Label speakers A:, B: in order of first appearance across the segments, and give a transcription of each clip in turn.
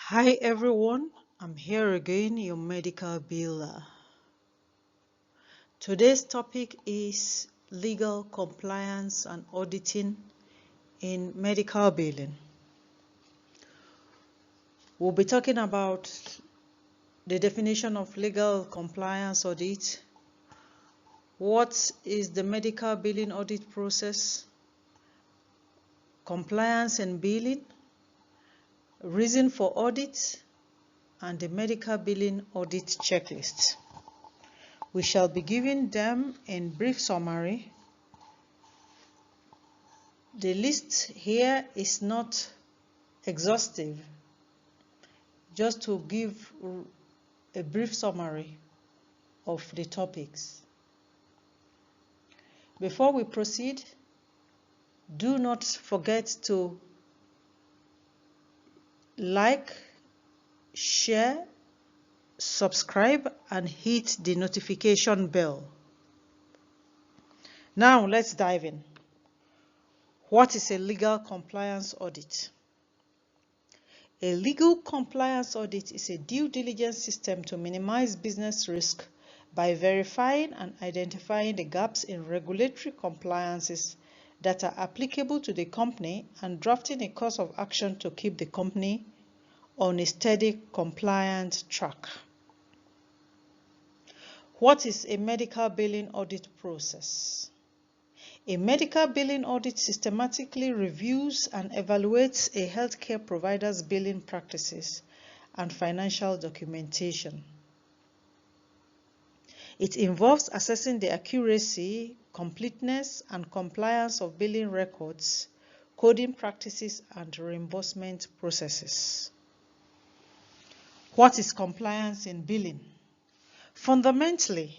A: Hi everyone, I'm here again, your medical biller. Today's topic is legal compliance and auditing in medical billing. We'll be talking about the definition of legal compliance audit, what is the medical billing audit process, compliance and billing, reason for audit, and the medical billing audit checklist. We shall be giving them in brief summary. The list here is not exhaustive, just to give a brief summary of the topics. Before we proceed, do not forget to like, share, subscribe, and hit the notification bell. Now let's dive in. What is a legal compliance audit? A legal compliance audit is a due diligence system to minimize business risk by verifying and identifying the gaps in regulatory compliances that are applicable to the company and drafting a course of action to keep the company on a steady compliant track. What is a medical billing audit process? A medical billing audit systematically reviews and evaluates a healthcare provider's billing practices and financial documentation. It involves assessing the accuracy, completeness, and compliance of billing records, coding practices, and reimbursement processes. What is compliance in billing? Fundamentally,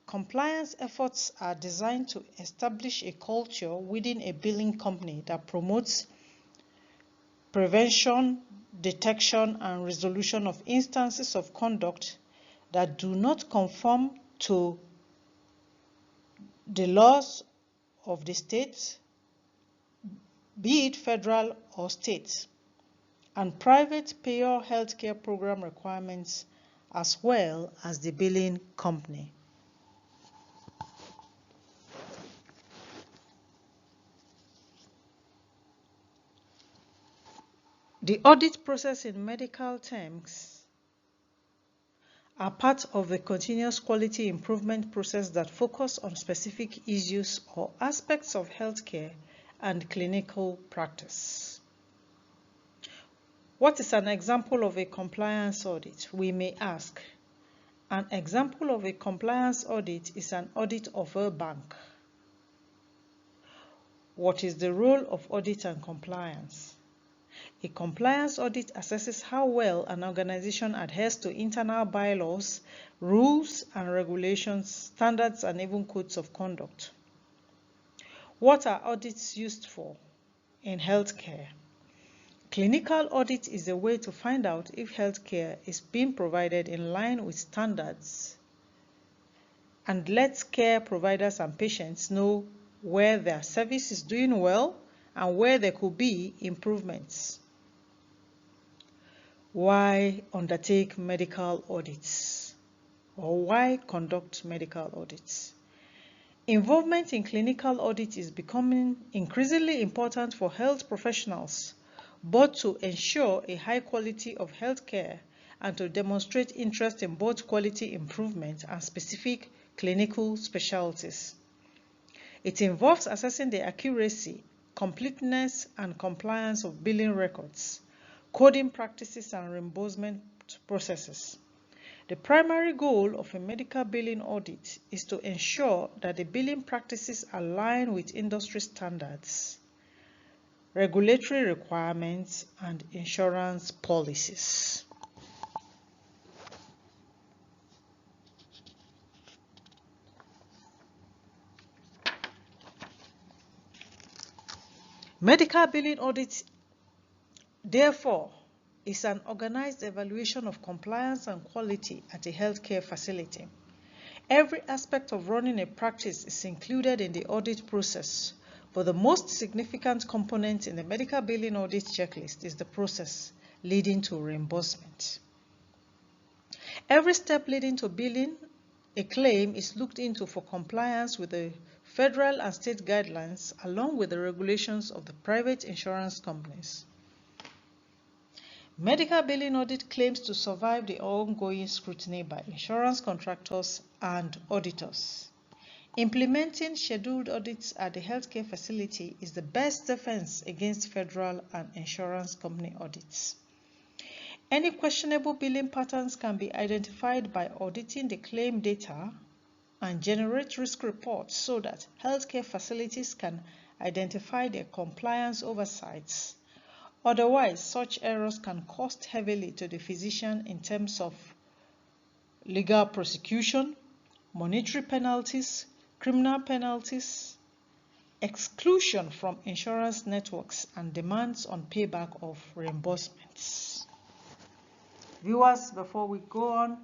A: compliance efforts are designed to establish a culture within a billing company that promotes prevention, detection, and resolution of instances of conduct that do not conform to the laws of the state, be it federal or state, and private payer healthcare program requirements, as well as the billing company. The audit process in medical terms are part of a continuous quality improvement process that focus on specific issues or aspects of healthcare and clinical practice. What is an example of a compliance audit? We may ask. An example of a compliance audit is an audit of a bank. What is the role of audit and compliance? A compliance audit assesses how well an organization adheres to internal bylaws, rules and regulations, standards, and even codes of conduct. What are audits used for in healthcare? Clinical audit is a way to find out if healthcare is being provided in line with standards and lets care providers and patients know where their service is doing well and where there could be improvements. Why undertake medical audits, or why conduct medical audits? Involvement in clinical audit is becoming increasingly important for health professionals, both to ensure a high quality of healthcare and to demonstrate interest in both quality improvement and specific clinical specialties. It involves assessing the accuracy, completeness, and compliance of billing records, coding practices, and reimbursement processes. The primary goal of a medical billing audit is to ensure that the billing practices align with industry standards, regulatory requirements, and insurance policies. Medical billing audit, therefore, is an organized evaluation of compliance and quality at a healthcare facility. Every aspect of running a practice is included in the audit process, but the most significant component in the medical billing audit checklist is the process leading to reimbursement. Every step leading to billing a claim is looked into for compliance with the federal and state guidelines along with the regulations of the private insurance companies. Medical billing audit claims to survive the ongoing scrutiny by insurance contractors and auditors. Implementing scheduled audits at the healthcare facility is the best defense against federal and insurance company audits. Any questionable billing patterns can be identified by auditing the claim data and generate risk reports so that healthcare facilities can identify their compliance oversights. Otherwise, such errors can cost heavily to the physician in terms of legal prosecution, monetary penalties, criminal penalties, exclusion from insurance networks, and demands on payback of reimbursements. Viewers, before we go on,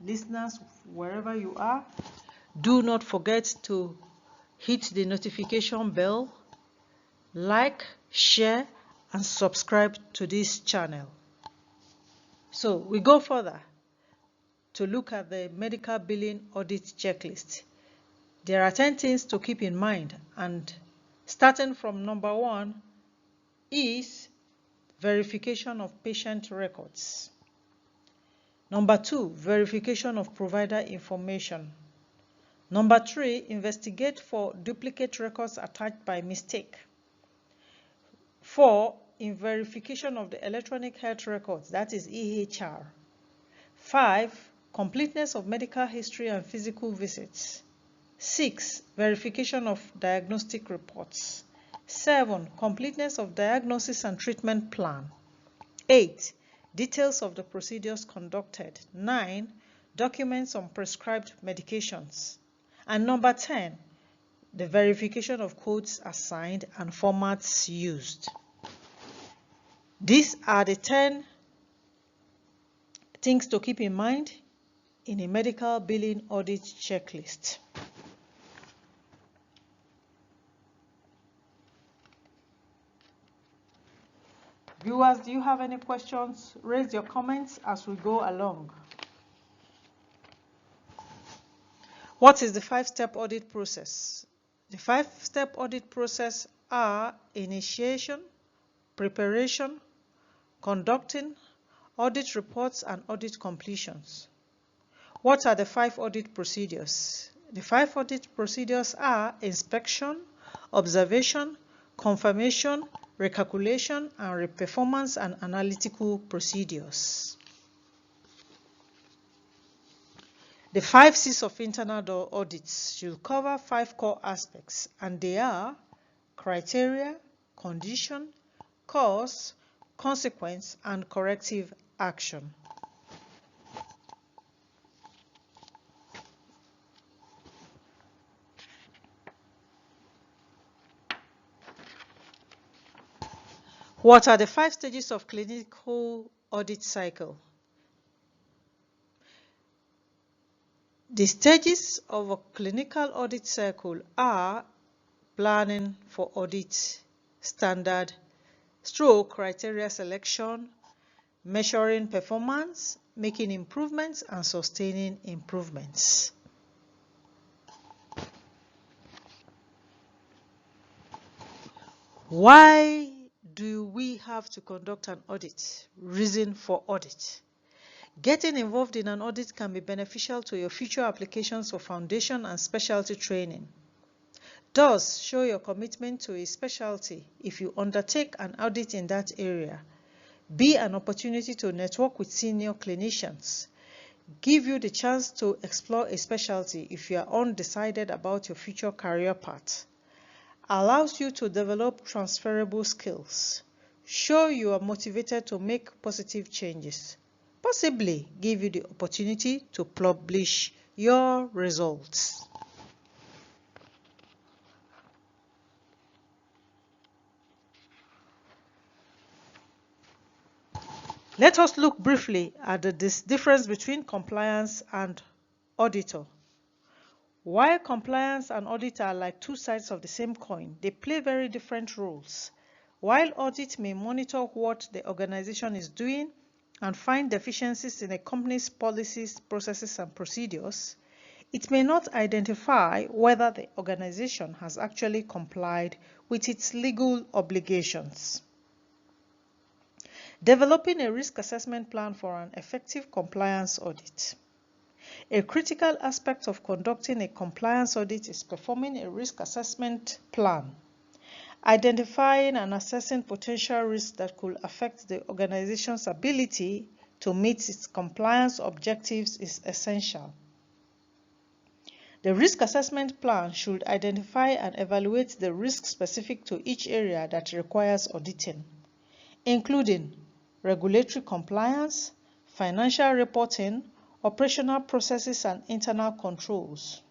A: listeners, wherever you are, do not forget to hit the notification bell, like, share, and subscribe to this channel. So we go further to look at the medical billing audit checklist. There are 10 things to keep in mind, and starting from number 1 is verification of patient records. Number 2, verification of provider information. Number 3, investigate for duplicate records attached by mistake. 4, in verification of the electronic health records, that is EHR. 5, completeness of medical history and physical visits. 6, verification of diagnostic reports. 7, completeness of diagnosis and treatment plan. 8, details of the procedures conducted. 9, documents on prescribed medications. And number 10, the verification of codes assigned and formats used. These are the 10 things to keep in mind in a medical billing audit checklist. Viewers, do you have any questions? Raise your comments as we go along. What is the 5-step audit process? The 5-step audit process are initiation, preparation, conducting, audit reports, and audit completions. What are the 5 audit procedures? The 5 audit procedures are inspection, observation, confirmation, recalculation, and reperformance and analytical procedures. The 5 C's of internal audits should cover 5 core aspects, and they are criteria, condition, cause, consequence, and corrective action. What are the 5 stages of clinical audit cycle? The stages of a clinical audit cycle are planning for audit, standard, criteria selection, measuring performance, making improvements, and sustaining improvements. Why do we have to conduct an audit? Reason for audit. Getting involved in an audit can be beneficial to your future applications for foundation and specialty training. Thus, show your commitment to a specialty if you undertake an audit in that area. Be an opportunity to network with senior clinicians. Give you the chance to explore a specialty if you are undecided about your future career path. Allows you to develop transferable skills. Show you are motivated to make positive changes. Possibly give you the opportunity to publish your results. Let us look briefly at the difference between compliance and auditor. While compliance and audit are like 2 sides of the same coin, they play very different roles. While audit may monitor what the organization is doing and find deficiencies in a company's policies, processes, and procedures, it may not identify whether the organization has actually complied with its legal obligations. Developing a risk assessment plan for an effective compliance audit. A critical aspect of conducting a compliance audit is performing a risk assessment plan. Identifying and assessing potential risks that could affect the organization's ability to meet its compliance objectives is essential. The risk assessment plan should identify and evaluate the risks specific to each area that requires auditing, including regulatory compliance, financial reporting, operational processes, and internal controls.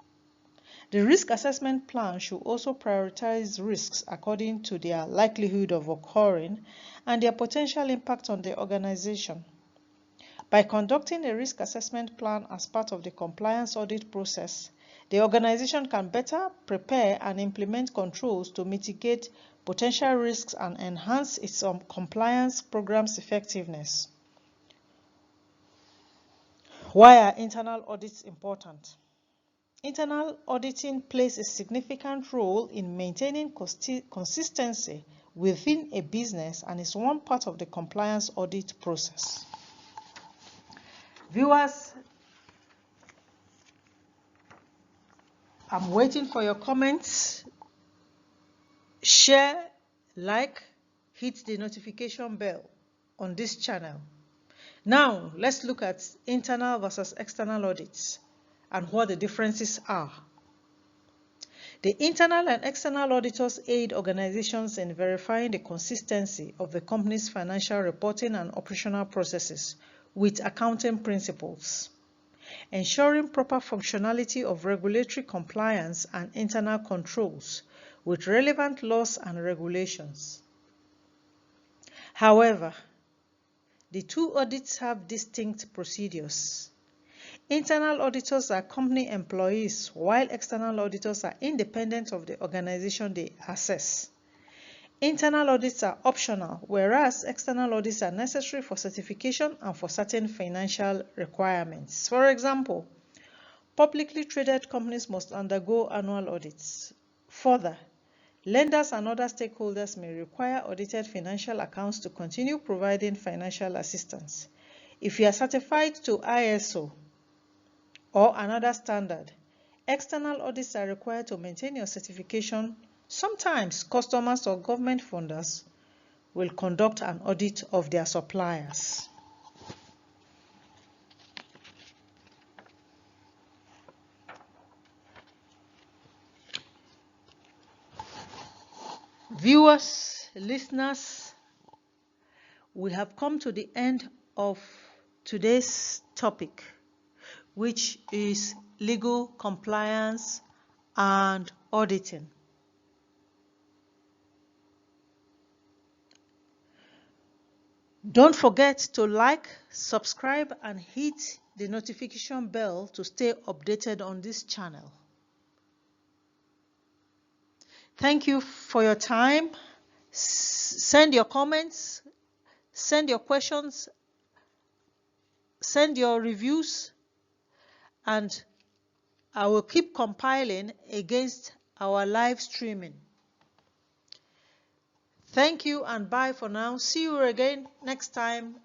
A: The risk assessment plan should also prioritize risks according to their likelihood of occurring and their potential impact on the organization. By conducting a risk assessment plan as part of the compliance audit process, the organization can better prepare and implement controls to mitigate potential risks and enhance its compliance program's effectiveness. Why are internal audits important? Internal auditing plays a significant role in maintaining consistency within a business and is one part of the compliance audit process. Viewers, I'm waiting for your comments. Share, like, hit the notification bell on this channel. Now, let's look at internal versus external audits and what the differences are. The internal and external auditors aid organizations in verifying the consistency of the company's financial reporting and operational processes with accounting principles, ensuring proper functionality of regulatory compliance and internal controls with relevant laws and regulations. However, the two audits have distinct procedures. Internal auditors are company employees, while external auditors are independent of the organization they assess. Internal audits are optional, whereas external audits are necessary for certification and for certain financial requirements. For example, publicly traded companies must undergo annual audits. Further, lenders and other stakeholders may require audited financial accounts to continue providing financial assistance. If you are certified to ISO or another standard, external audits are required to maintain your certification. Sometimes customers or government funders will conduct an audit of their suppliers. Viewers, listeners, we have come to the end of today's topic, which is legal compliance and auditing. Don't forget to like, subscribe, and hit the notification bell to stay updated on this channel. Thank you for your time. Send your comments, send your questions, send your reviews, and I will keep compiling against our live streaming. Thank you and bye for now. See you again next time